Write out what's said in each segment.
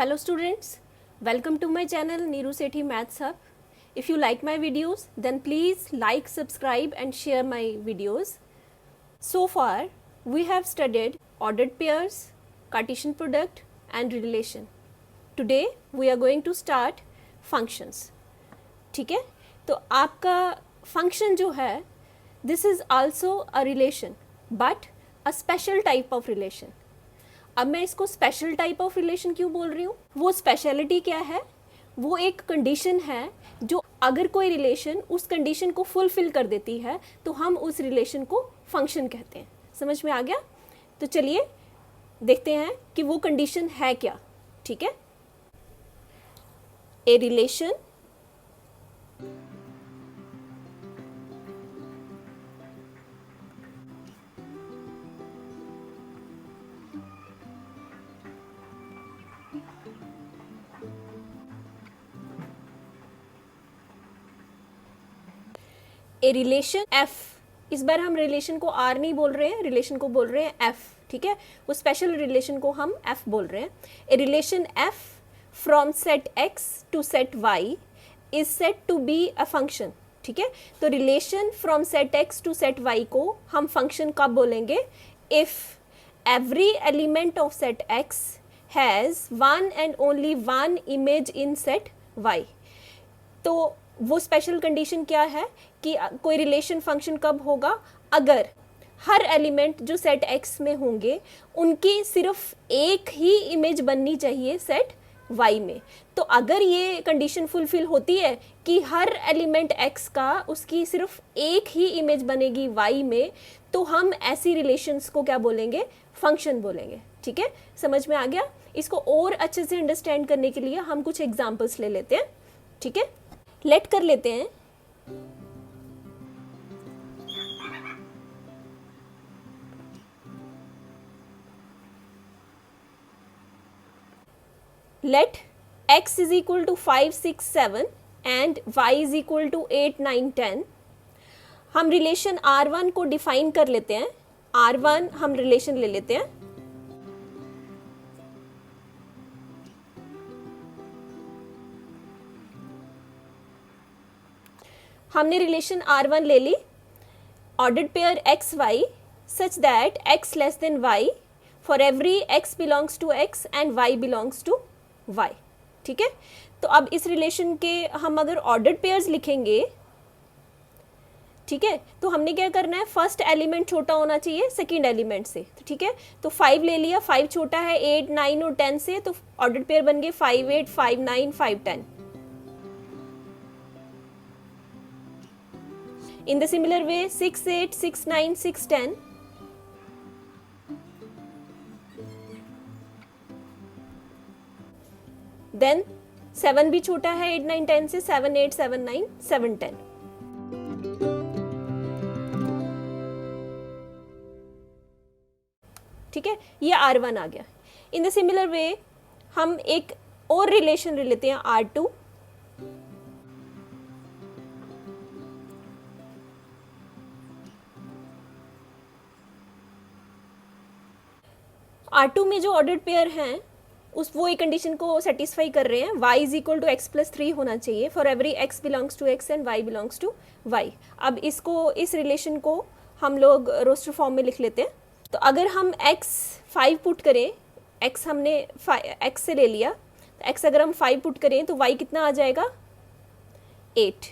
Hello students, welcome to my channel Neeru Sethi Maths Hub. If you like my videos, then please like, subscribe and share my videos. So far, we have studied ordered pairs, Cartesian product and relation. Today, we are going to start functions. ठीक है, तो आपका function जो है, this is also a relation, but a special type of relation. अब मैं इसको special type of relation क्यों बोल रही हूँ? वो स्पेशलिटी क्या है? वो एक कंडीशन है जो अगर कोई रिलेशन उस कंडीशन को फुलफिल कर देती है तो हम उस रिलेशन को फंक्शन कहते हैं. समझ में आ गया? तो चलिए देखते हैं कि वो कंडीशन है क्या. ठीक है, a relation A relation F. इस बार हम रिलेशन को आर नहीं बोल रहे हैं, रिलेशन को बोल रहे हैं एफ. ठीक है, वो स्पेशल रिलेशन को हम एफ बोल रहे हैं. A relation F from set X to set Y is said to be a function. ठीक है, तो relation from set X to set Y को हम फंक्शन कब बोलेंगे? If every element of set X has one and only one image in set Y. तो वो special condition क्या है कि कोई रिलेशन फंक्शन कब होगा? अगर हर एलिमेंट जो सेट एक्स में होंगे उनकी सिर्फ एक ही इमेज बननी चाहिए सेट वाई में. तो अगर ये कंडीशन फुलफिल होती है कि हर एलिमेंट एक्स का उसकी सिर्फ एक ही इमेज बनेगी वाई में, तो हम ऐसी रिलेशंस को क्या बोलेंगे? फंक्शन बोलेंगे. ठीक है, समझ में आ गया? इसको और अच्छे से अंडरस्टैंड करने के लिए हम कुछ एग्जाम्पल्स ले लेते हैं. ठीक है, लेट कर लेते हैं. Let x is equal to 5, 6, 7 and y is equal to 8, 9, 10. हम रिलेशन R1 को डिफाइन कर लेते हैं. R1 हम रिलेशन ले लेते हैं. हमने रिलेशन R1 ले ली. Ordered pair X Y such that x less than y for every x belongs to x and y belongs to y. ठीक है, तो अब इस रिलेशन के हम अगर ऑर्डर्ड पेयर्स लिखेंगे, ठीक है, तो हमने क्या करना है? फर्स्ट एलिमेंट छोटा होना चाहिए सेकंड एलिमेंट से. ठीक है, तो 5 ले लिया, 5 छोटा है 8, 9 और 10 से, तो ऑर्डर्ड पेयर बन गए 5, 8, 5, 9, 5, 10. In the similar way 6, 8, 6, 9, 6, 10. Then 7 भी छोटा है 8, 9, 10 से, 7, 8, 7, 9, 7, 10. ठीक है, ये R1 आ गया. इन द सिमिलर वे हम एक और रिलेशन ले लेते हैं R2. R2 में जो ऑर्डर्ड पेयर हैं उस वो एक कंडीशन को सेटिस्फाई कर रहे हैं. y is equal to x plus 3 होना चाहिए for every x belongs to x and y belongs to y. अब इसको, इस रिलेशन को हम लोग रोस्टर फॉर्म में लिख लेते हैं. तो अगर हम x 5 पुट करें, x हमने x से ले लिया, तो x अगर हम 5 पुट करें तो y कितना आ जाएगा? 8.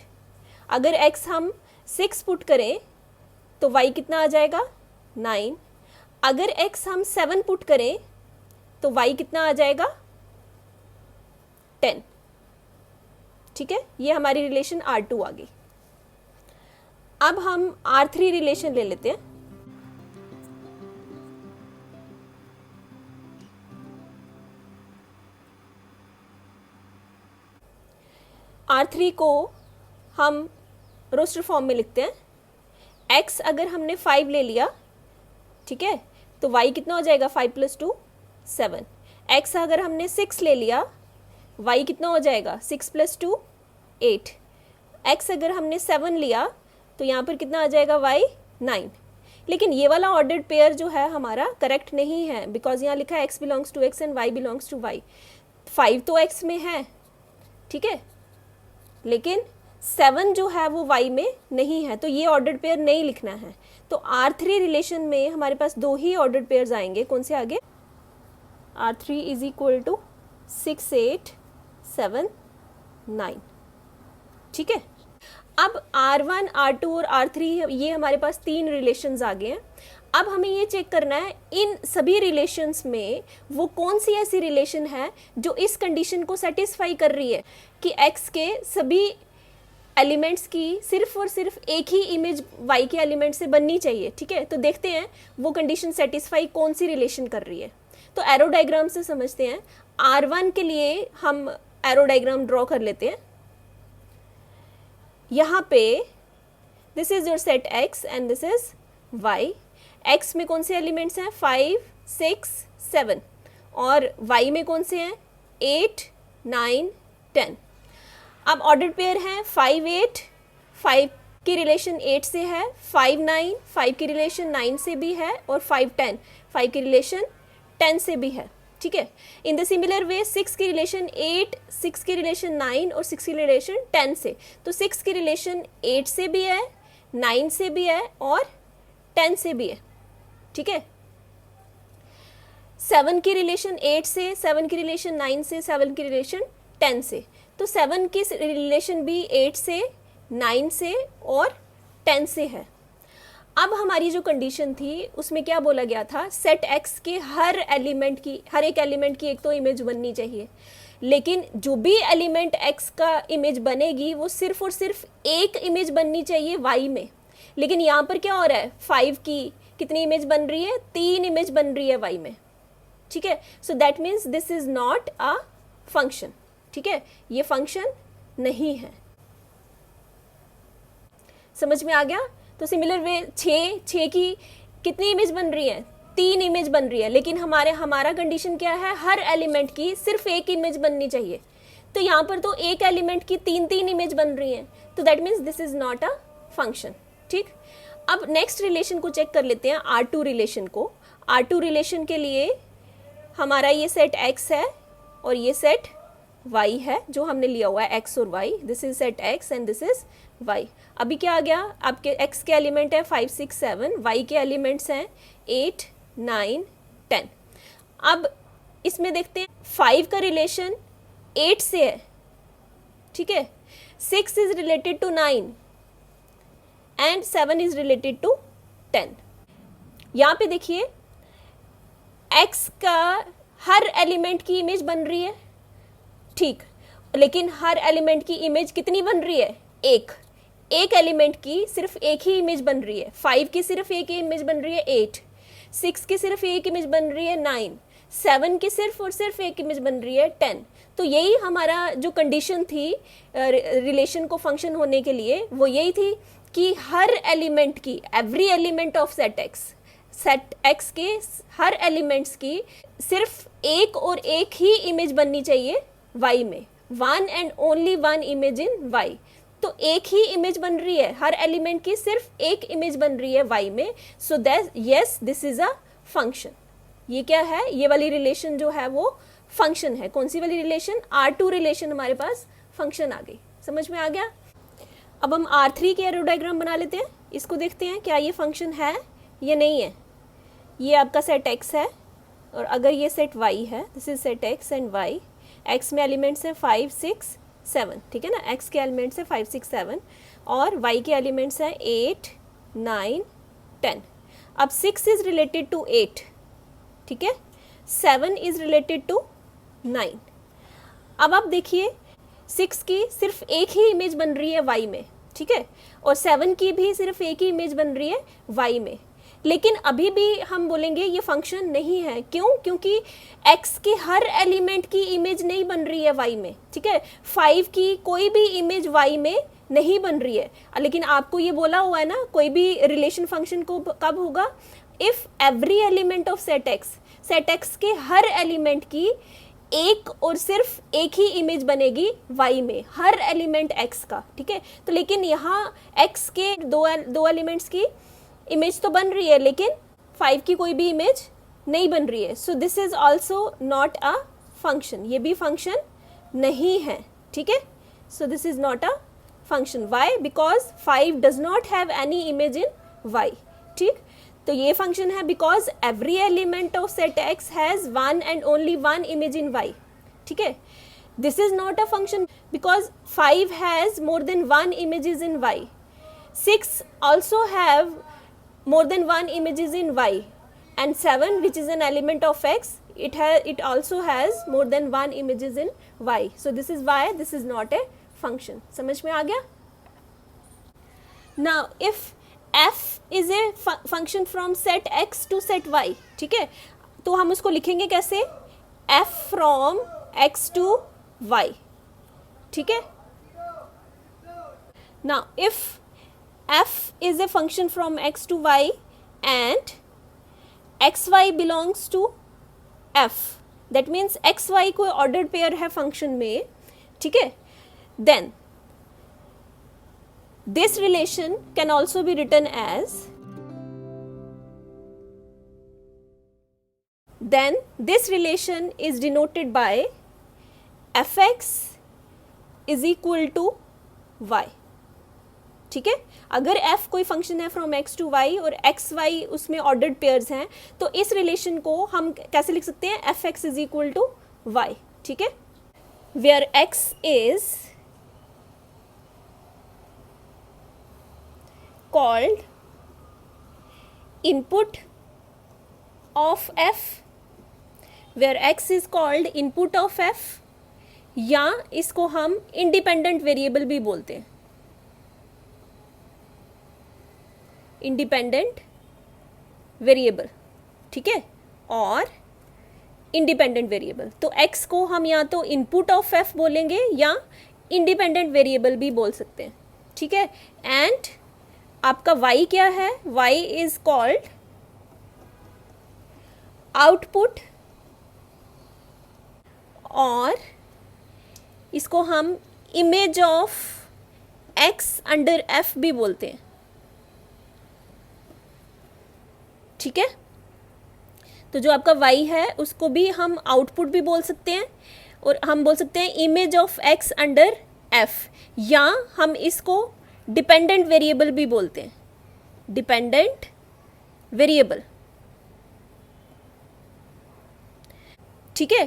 अगर x हम 6 पुट करें तो y कितना आ जाएगा? 9. अगर x हम 7 पुट करें तो y कितना आ जाएगा? 10. ठीक है, ये हमारी रिलेशन R2 आ गई. अब हम R3 रिलेशन ले लेते हैं. R3 को हम रोस्टर फॉर्म में लिखते हैं. x अगर हमने 5 ले लिया, ठीक है, तो y कितना हो जाएगा? 5 प्लस 2 7. x अगर हमने 6 ले लिया, y कितना हो जाएगा? 6 प्लस 2 8. x अगर हमने 7 लिया तो यहाँ पर कितना आ जाएगा? y 9. लेकिन ये वाला ऑर्डर्ड पेयर जो है हमारा करेक्ट नहीं है, बिकॉज यहाँ लिखा है x belongs to x and y belongs to y. 5 तो x में है, ठीक है, लेकिन 7 जो है वो y में नहीं है, तो ये ऑर्डर्ड पेयर नहीं लिखना है। तो R3 रिलेशन में हमारे पास 2 ही ऑर्डर्ड पेयर्स आएंगे। कौन से आगे? R3 इज इक्वल टू 6 8 7 9, ठीक है। अब R1 R2 और R3 ये हमारे पास 3 रिलेशंस आ गए हैं। अब हमें ये चेक करना है इन सभी रिलेशंस में वो कौन सी ऐसी रिलेशन है जो इस कंडीशन को सेटिस्फाई कर रही है कि x के सभी एलिमेंट्स की सिर्फ और सिर्फ एक ही इमेज y के एलिमेंट से बननी चाहिए, ठीक है। तो देखते हैं वो कंडीशन सेटिस्फाई कौन सी रिलेशन कर रही है। तो एरो डायग्राम से समझते हैं। R1 के लिए हम एरो डायग्राम ड्रॉ कर लेते हैं। यहाँ पे this is your set x and this is y। x में कौन से एलिमेंट्स हैं? 5 6 7, और y में कौन से हैं? 8 9 10। अब ऑर्डर्ड पेयर है 5 8, 5 की रिलेशन 8 से है, 5 9, 5 की रिलेशन 9 से भी है, और 5 10, 5 की रिलेशन 10 से भी है, ठीक है। इन द सिमिलर वे 6 की रिलेशन 8, 6 की रिलेशन 9 और 6 की रिलेशन 10 से। तो 6 की रिलेशन 8 से भी है, 9 से भी है और 10 से भी है, ठीक है। 7 की रिलेशन 8 से, 7 की रिलेशन 9 से, 7 की रिलेशन 10 से। तो 7 की रिलेशन भी 8 से, 9 से और 10 से है। अब हमारी जो कंडीशन थी उसमें क्या बोला गया था? सेट x के हर एक एलिमेंट की एक तो इमेज बननी चाहिए, लेकिन जो भी एलिमेंट x का इमेज बनेगी वो सिर्फ और सिर्फ एक इमेज बननी चाहिए y में। लेकिन यहाँ पर क्या हो रहा है? 5 की कितनी इमेज बन रही है? 3 इमेज बन रही है y में, ठीक है। So that means this is not a function, ठीक है, ये फंक्शन नहीं है। समझ में आ गया? तो सिमिलर वे 6 की कितनी इमेज बन रही है? 3 इमेज बन रही है, लेकिन हमारा कंडीशन क्या है? हर एलिमेंट की सिर्फ एक इमेज बननी चाहिए। तो यहाँ पर तो एक एलिमेंट की 3 इमेज बन रही हैं, तो that means this is not a function, ठीक। अब नेक्स्ट रिलेशन को चेक कर लेते हैं, R2 रिलेशन को। R2 रिलेशन के लिए हमारा ये सेट x है और ये सेट y है जो हमने लिया हुआ है, x और y। This is set x and this is y। अभी क्या आ गया? आपके x के एलिमेंट है 5 6 7, y के एलिमेंट्स हैं 8 9 10। अब इसमें देखते हैं 5 का रिलेशन 8 से है, ठीक है। 6 is related to 9 and 7 is related to 10। यहाँ पे देखिए x का हर एलिमेंट की इमेज बन रही है, ठीक, लेकिन हर एलिमेंट की इमेज कितनी बन रही है? एक एलिमेंट की सिर्फ एक ही इमेज बन रही है। 5 की सिर्फ एक ही इमेज बन रही है 8, 6 की सिर्फ एक इमेज बन रही है 9, 7 की सिर्फ और सिर्फ एक इमेज बन रही है 10। तो यही हमारा जो कंडीशन थी रिलेशन को फंक्शन होने के लिए, वो यही थी कि हर एलिमेंट की, every element of set x के हर एलिमेंट्स की सिर्फ एक और एक ही इमेज बननी चाहिए y में, one and only one image in y। तो एक ही इमेज बन रही है, हर एलिमेंट की सिर्फ एक इमेज बन रही है y में। So that yes this is a function. ये क्या है? ये वाली रिलेशन जो है वो फंक्शन है। कौन सी वाली रिलेशन? R2 रिलेशन हमारे पास फंक्शन आ गई। समझ में आ गया? अब हम R3 के एरो डायग्राम बना लेते हैं। इसको देखते हैं क्या ये फंक्शन है या नहीं है। ये आपका सेट x है और अगर ये सेट y है, this is set x and y। x में एलिमेंट्स हैं 5 6 7, ठीक है ना। x के एलिमेंट्स हैं 5 6 7 और y के एलिमेंट्स हैं 8 9 10। अब 6 इज रिलेटेड टू 8, ठीक है, 7 इज रिलेटेड टू 9। अब आप देखिए 6 की सिर्फ एक ही इमेज बन रही है y में, ठीक है, और 7 की भी सिर्फ एक ही इमेज बन रही है y में। लेकिन अभी भी हम बोलेंगे ये फंक्शन नहीं है। क्यों? क्योंकि x के हर एलिमेंट की इमेज नहीं बन रही है y में, ठीक है। 5 की कोई भी इमेज y में नहीं बन रही है। लेकिन आपको ये बोला हुआ है ना, कोई भी रिलेशन फंक्शन को कब होगा? If every element of set x के हर एलिमेंट की एक और सिर्फ एक ही इमेज बनेगी y में, हर एलिमेंट x का, ठीक है। तो लेकिन यहाँ x के दो एलिमेंट्स की इमेज तो बन रही है, लेकिन 5 की कोई भी इमेज नहीं बन रही है। So this is also not a function, ये भी फंक्शन नहीं है, ठीक है. So this is not a function. Why? Because 5 does not have any image in y. ठीक, तो ये फंक्शन है because every element of set x has one and only one image in y. ठीक है. This is not a function because 5 has more than one images in y. 6 also have more than one images in y, and 7, which is an element of x, it also has more than one images in y. So this is why this is not a function. समझ में आ गया? Now if f is a function from set x to set y, ठीक है, तो हम उसको लिखेंगे कैसे? f from x to y. ठीक है. Now if f is a function from x to y and xy belongs to f, that means xy कोई ordered pair है function में, ठीक है, then this relation can also be written as, then this relation is denoted by fx is equal to y. ठीक है. अगर f कोई function है फ्रॉम x टू y और x y उसमें ऑर्डर्ड पेयर्स हैं, तो इस रिलेशन को हम कैसे लिख सकते हैं? F x is equal to y. ठीक है. Where x is called input of f, where x is called input of f, या इसको हम इंडिपेंडेंट वेरिएबल भी बोलते हैं. इंडिपेंडेंट वेरिएबल, ठीक है, और इंडिपेंडेंट वेरिएबल. तो x को हम या तो इनपुट ऑफ f बोलेंगे या इंडिपेंडेंट वेरिएबल भी बोल सकते हैं. ठीक है. एंड आपका y क्या है? y इज कॉल्ड आउटपुट, और इसको हम image of x under f भी बोलते हैं. ठीक है. तो जो आपका y है उसको भी हम आउटपुट भी बोल सकते हैं, और हम बोल सकते हैं image of x under f, या हम इसको डिपेंडेंट वेरिएबल भी बोलते हैं. Dependent variable. ठीक है.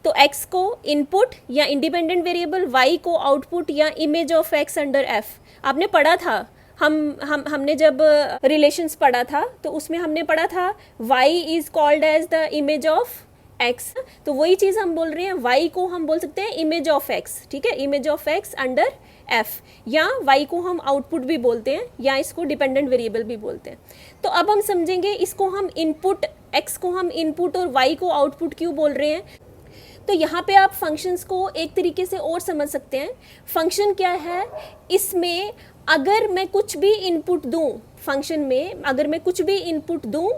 तो x को इनपुट या इंडिपेंडेंट वेरिएबल, y को आउटपुट या image of x under f. आपने पढ़ा था, हमने जब रिलेशंस पढ़ा था तो उसमें हमने पढ़ा था y is called as the image of x. तो वही चीज़ हम बोल रहे हैं, y को हम बोल सकते हैं इमेज ऑफ x. ठीक है. Image of x under f, या y को हम आउटपुट भी बोलते हैं, या इसको डिपेंडेंट वेरिएबल भी बोलते हैं. तो अब हम समझेंगे इसको हम इनपुट, x को हम इनपुट और y को आउटपुट क्यों बोल रहे हैं. तो यहाँ पे आप फंक्शंस को एक तरीके से और समझ सकते हैं. फंक्शन क्या है? इसमें अगर मैं कुछ भी इनपुट दूं, फंक्शन में अगर मैं कुछ भी इनपुट दूं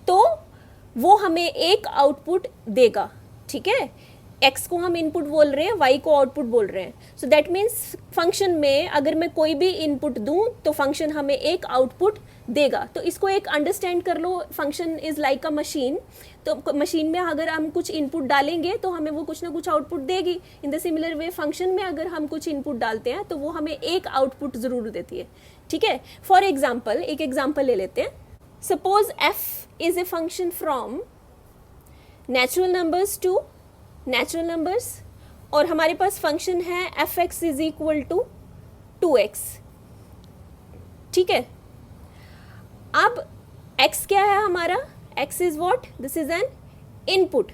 तो वो हमें एक आउटपुट देगा. ठीक है. x को हम इनपुट बोल रहे हैं, y को आउटपुट बोल रहे हैं. सो दैट मीन्स फंक्शन में अगर मैं कोई भी इनपुट दूं तो फंक्शन हमें एक आउटपुट देगा. तो इसको एक अंडरस्टैंड कर लो, function is like a machine. तो मशीन में अगर हम कुछ इनपुट डालेंगे तो हमें वो कुछ ना कुछ आउटपुट देगी. In the similar way function में अगर हम कुछ इनपुट डालते हैं तो वो हमें एक आउटपुट ज़रूर देती है. ठीक है. फॉर एग्जाम्पल, एक एग्जाम्पल ले लेते हैं. Suppose f is a function from natural numbers to natural numbers, और हमारे पास फंक्शन है f x is equal to 2x. ठीक है. अब x क्या है हमारा? x is what? This is an input.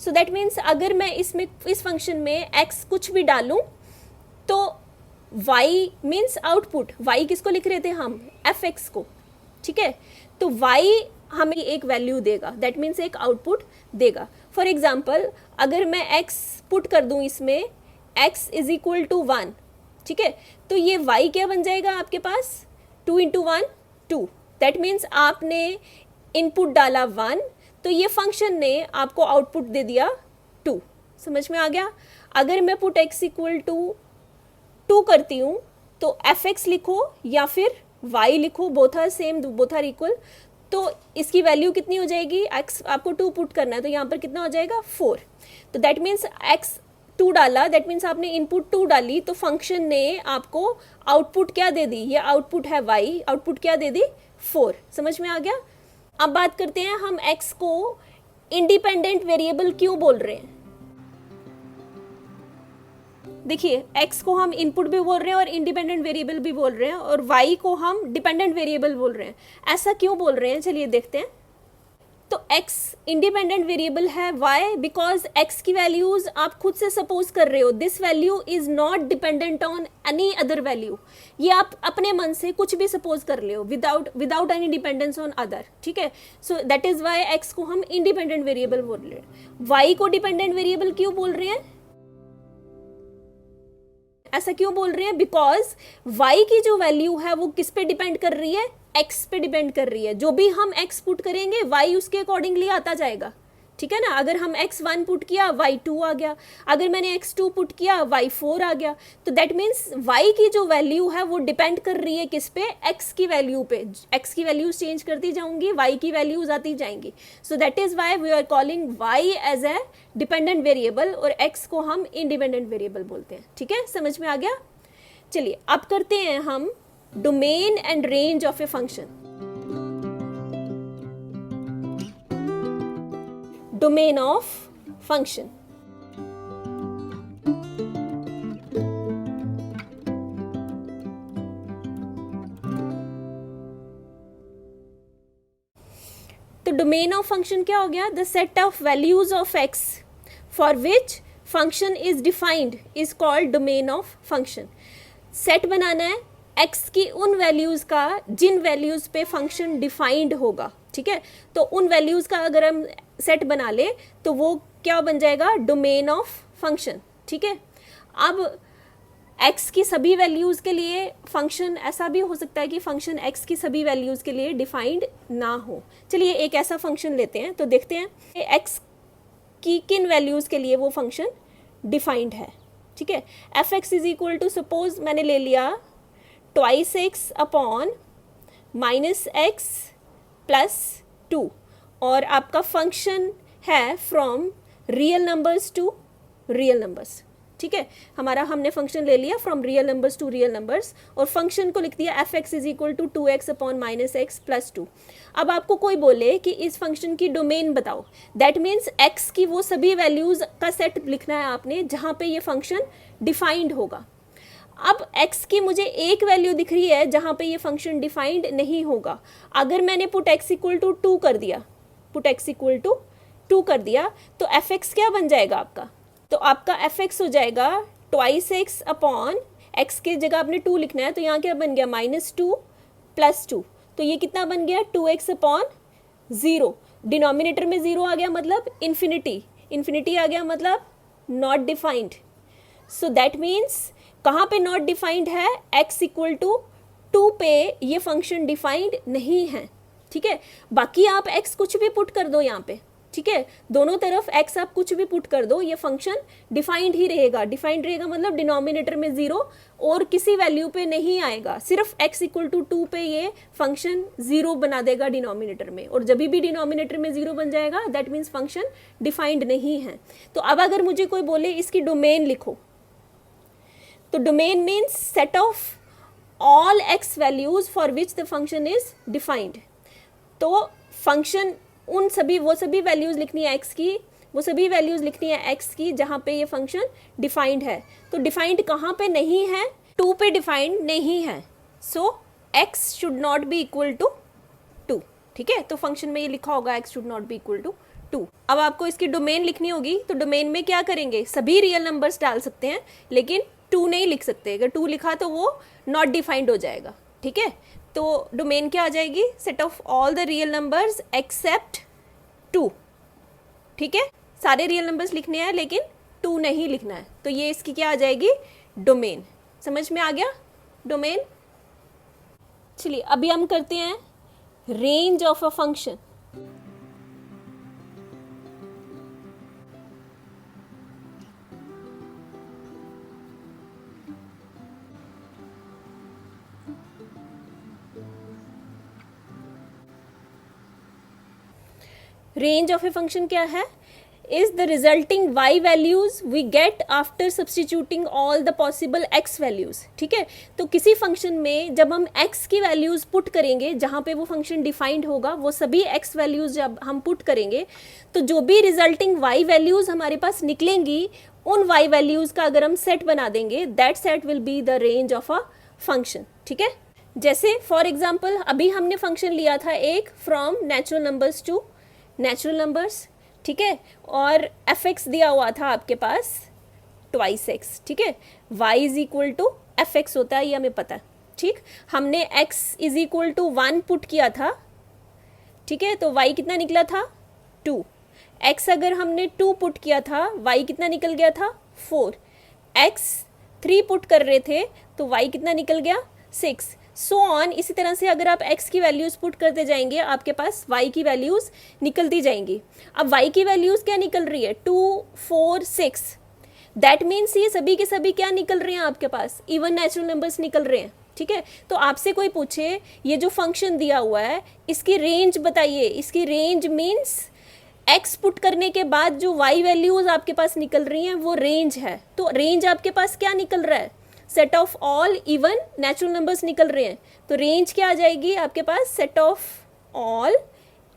So that means अगर मैं इसमें इस फंक्शन में x कुछ भी डालूं तो y मीन्स आउटपुट. y किसको लिख रहे थे हम? एफ एक्स को. ठीक है. तो y हमें एक वैल्यू देगा, दैट मीन्स एक आउटपुट देगा. फॉर एग्जाम्पल, अगर मैं x पुट कर दूं इसमें, x इज इक्वल टू 1. ठीक है. तो ये y क्या बन जाएगा आपके पास? 2 इंटू 1 2. दैट मीन्स आपने इनपुट डाला 1, तो ये फंक्शन ने आपको आउटपुट दे दिया 2. समझ में आ गया? अगर मैं पुट x इक्वल टू 2 करती हूँ तो एफ एक्स लिखो या फिर y लिखो, both are same, both are equal, तो इसकी वैल्यू कितनी हो जाएगी, x आपको 2 पुट करना है तो यहाँ पर कितना हो जाएगा 4। तो दैट मीन्स x 2 डाला, दैट मीन्स आपने इनपुट 2 डाली तो फंक्शन ने आपको आउटपुट क्या दे दी, ये आउटपुट है y, आउटपुट क्या दे दी 4। समझ में आ गया। अब बात करते हैं हम x को इंडिपेंडेंट वेरिएबल क्यों बोल रहे हैं। देखिए x को हम इनपुट भी बोल रहे हैं और इंडिपेंडेंट वेरिएबल भी बोल रहे हैं, और y को हम डिपेंडेंट वेरिएबल बोल रहे हैं। ऐसा क्यों बोल रहे हैं, चलिए देखते हैं। तो x इंडिपेंडेंट वेरिएबल है, y बिकॉज x की वैल्यूज आप खुद से सपोज कर रहे हो, this value is not dependent on any other value. ये आप अपने मन से कुछ भी सपोज कर रहे हो without any dependence on other, ठीक है। So that is why x को हम इंडिपेंडेंट वेरिएबल बोल रहे हैं। y को डिपेंडेंट वेरिएबल क्यों बोल रहे हैं, ऐसा क्यों बोल रहे हैं, बिकॉज y की जो वैल्यू है वो किस पे डिपेंड कर रही है, x पे डिपेंड कर रही है। जो भी हम x पुट करेंगे y उसके अकॉर्डिंगली आता जाएगा, ठीक है ना। अगर हम x1 पुट किया y2 आ गया, अगर मैंने x2 पुट किया y4 आ गया। तो दैट मीन्स y की जो वैल्यू है वो डिपेंड कर रही है किस पे, x की वैल्यू पे। x की वैल्यूज चेंज करती जाऊंगी, y की वैल्यूज आती जाएंगी। So that is why we are calling y as a dependent variable और x को हम इंडिपेंडेंट वेरिएबल बोलते हैं, ठीक है। समझ में आ गया। चलिए अब करते हैं हम domain and range of a function. Domain of function. तो डोमेन ऑफ फंक्शन क्या हो गया, the set of values of x for which function is defined is called domain of function. Set बनाना है x की उन वैल्यूज का जिन वैल्यूज पे फंक्शन डिफाइंड होगा, ठीक है। तो उन वैल्यूज का अगर हम सेट बना ले तो वो क्या बन जाएगा, डोमेन ऑफ फंक्शन, ठीक है। अब x की सभी वैल्यूज के लिए फंक्शन, ऐसा भी हो सकता है कि फंक्शन x की सभी वैल्यूज के लिए डिफाइंड ना हो। चलिए एक ऐसा फंक्शन लेते हैं तो देखते हैं x की किन वैल्यूज के लिए वो फंक्शन डिफाइंड है, ठीक है। F x is equal to, suppose मैंने ले लिया twice x upon minus x plus 2 और आपका फंक्शन है from real numbers to real numbers, ठीक है। हमारा हमने फंक्शन ले लिया from real numbers to real numbers और फंक्शन को लिख दिया f x is equal to 2x upon minus x plus 2। अब आपको कोई बोले कि इस फंक्शन की डोमेन बताओ, दैट मीन्स x की वो सभी वैल्यूज का सेट लिखना है आपने जहाँ पे ये फंक्शन डिफाइंड होगा। अब x की मुझे एक वैल्यू दिख रही है जहाँ पे ये फंक्शन डिफाइंड नहीं होगा। अगर मैंने पुट x इक्वल टू 2 कर दिया, पुट x इक्वल टू 2 कर दिया तो एफ एक्स क्या बन जाएगा आपका, तो आपका एफ एक्स हो जाएगा ट्वाइस एक्स अपॉन एक्स के जगह आपने 2 लिखना है तो यहाँ क्या बन गया -2 प्लस 2। तो ये कितना बन गया 2x अपॉन 0। डिनोमिनेटर में 0 आ गया मतलब इन्फिनिटी, इन्फिनिटी आ गया मतलब not defined. So that means कहाँ पे नॉट डिफाइंड है, x इक्वल टू 2 पे ये फंक्शन डिफाइंड नहीं है, ठीक है। बाकी आप x कुछ भी पुट कर दो यहाँ पे, ठीक है। दोनों तरफ x आप कुछ भी पुट कर दो, ये फंक्शन डिफाइंड ही रहेगा। डिफाइंड रहेगा मतलब डिनोमिनेटर में 0 और किसी वैल्यू पे नहीं आएगा, सिर्फ x इक्वल टू 2 पे ये फंक्शन 0 बना देगा डिनोमिनेटर में, और जब भी डिनोमिनेटर में 0 बन जाएगा दैट मीन्स फंक्शन डिफाइंड नहीं है। तो अब अगर मुझे कोई बोले इसकी डोमेन लिखो, तो domain means set of all x values for which the function is defined. तो फंक्शन उन सभी वो सभी वैल्यूज लिखनी है x की, वो सभी वैल्यूज लिखनी है x की जहाँ पे ये फंक्शन डिफाइंड है। तो डिफाइंड कहाँ पे नहीं है, 2 पे डिफाइंड नहीं है। So x should not be equal to 2, ठीक है। तो फंक्शन में ये लिखा होगा x should not be equal to 2। अब आपको इसकी डोमेन लिखनी होगी, तो डोमेन में क्या करेंगे, सभी रियल नंबर्स डाल सकते हैं लेकिन 2 नहीं लिख सकते। अगर 2 लिखा तो वो नॉट डिफाइंड हो जाएगा, ठीक है। तो डोमेन क्या आ जाएगी, set of all the real numbers accept 2, ठीक है। सारे रियल नंबर्स लिखने हैं लेकिन 2 नहीं लिखना है, तो ये इसकी क्या आ जाएगी, डोमेन। समझ में आ गया डोमेन। चलिए अभी हम करते हैं range of a function. Range of a function क्या है, is the resulting y values we get after substituting all the possible x values. ठीक है, तो किसी फंक्शन में जब हम x की वैल्यूज़ पुट करेंगे, जहाँ पे वो फंक्शन डिफाइंड होगा, वो सभी x वैल्यूज़ जब हम पुट करेंगे तो जो भी रिजल्टिंग y वैल्यूज़ हमारे पास निकलेंगी, उन y वैल्यूज़ का अगर हम सेट बना देंगे, that set will be the range of a function. ठीक है, जैसे फॉर एग्जाम्पल अभी हमने फंक्शन लिया था एक from natural numbers to natural numbers. ठीक है, और एफ एक्स दिया हुआ था आपके पास ट्वाइस एक्स. ठीक है, y is equal to f x होता है, ये हमें पता है. ठीक, हमने x is equal to 1 put किया था. ठीक है, तो y कितना निकला था 2. x अगर हमने 2 पुट किया था, y कितना निकल गया था 4. x 3 पुट कर रहे थे तो y कितना निकल गया 6. So on. इसी तरह से अगर आप x की वैल्यूज़ पुट करते जाएंगे, आपके पास y की वैल्यूज़ निकलती जाएंगी. अब y की वैल्यूज़ क्या निकल रही है 2 4 6. दैट मीन्स ये सभी के सभी क्या निकल रहे हैं आपके पास, इवन नेचुरल नंबर्स निकल रहे हैं. ठीक है, तो आपसे कोई पूछे ये जो फंक्शन दिया हुआ है इसकी रेंज बताइए, इसकी रेंज मीन्स x पुट करने के बाद जो y वैल्यूज़ आपके पास निकल रही हैं वो रेंज है. तो रेंज आपके पास क्या निकल रहा है, set of all even natural numbers निकल रहे हैं. तो रेंज क्या आ जाएगी आपके पास, set of all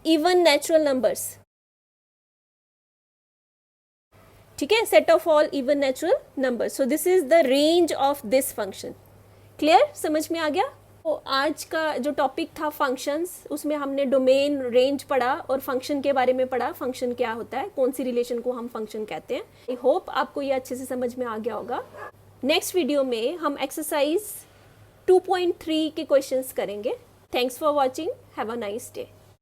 even natural numbers. ठीक है, set of all even natural numbers. So this is the range of this function. Clear, समझ में आ गया. तो आज का जो टॉपिक था फंक्शंस, उसमें हमने डोमेन, रेंज पढ़ा और फंक्शन के बारे में पढ़ा. फंक्शन क्या होता है, कौन सी रिलेशन को हम फंक्शन कहते हैं. आई होप आपको ये अच्छे से समझ में आ गया होगा. नेक्स्ट वीडियो में हम एक्सरसाइज 2.3 के क्वेश्चंस करेंगे. Thanks for watching. Have a nice day.